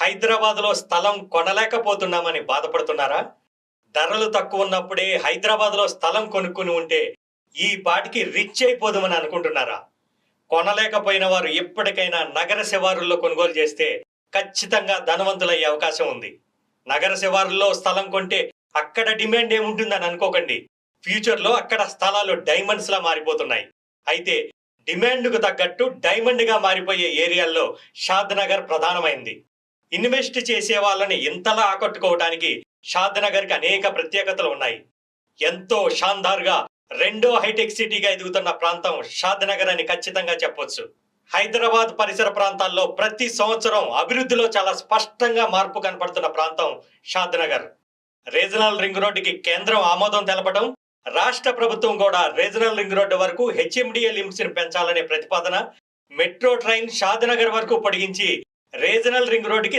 హైదరాబాద్‌లో స్థలం కొనలేకపోతున్నామని బాధపడుతున్నారా? ధరలు తక్కువున్నప్పుడే హైదరాబాద్‌లో స్థలం కొనుక్కొని ఉంటే, ఈ పాటికి రిచ్ అయిపోదుమని అనుకుంటున్నారా? కొనలేకపోయిన వారు ఎప్పటికైనా నగర శివారుల్లో కొనుగోలు చేస్తే ఖచ్చితంగా ధనవంతులయ్యే అవకాశం ఉంది. నగర శివారుల్లో స్థలం కొంటే అక్కడ డిమాండ్ ఏముంటుందని అనుకోకండి. ఫ్యూచర్‌లో అక్కడ స్థలాలు డైమండ్స్‌లా మారిపోతున్నాయి. అయితే డిమాండ్‌కు తగ్గట్టు డైమండ్‌గా మారిపోయే ఏరియాల్లో షాద్ నగర్ ప్రధానమైంది. ఇన్వెస్ట్ చేసే వాళ్ళని ఇంతలా ఆకట్టుకోవడానికి షాద్ నగర్‌కి అనేక ప్రత్యేకతలు ఉన్నాయి. ఎంతో షాన్దార్‌గా రెండో హైటెక్ సిటీగా ఎదుగుతున్న ప్రాంతం షాద్ నగర్ అని ఖచ్చితంగా చెప్పొచ్చు. హైదరాబాద్ పరిసర ప్రాంతాల్లో ప్రతి సంవత్సరం అభివృద్ధిలో చాలా స్పష్టంగా మార్పు కనపడుతున్న ప్రాంతం షాద్ నగర్. రీజనల్ రింగ్ రోడ్డుకి కేంద్రం ఆమోదం తెలపడం, రాష్ట్ర ప్రభుత్వం కూడా రీజనల్ రింగ్ రోడ్డు వరకు హెచ్ఎండిఏ లిమిట్స్ ని పెంచాలనే ప్రతిపాదన, మెట్రో ట్రైన్ షాద్ నగర్ వరకు పొడిగించి రీజనల్ రింగ్ రోడ్డుకి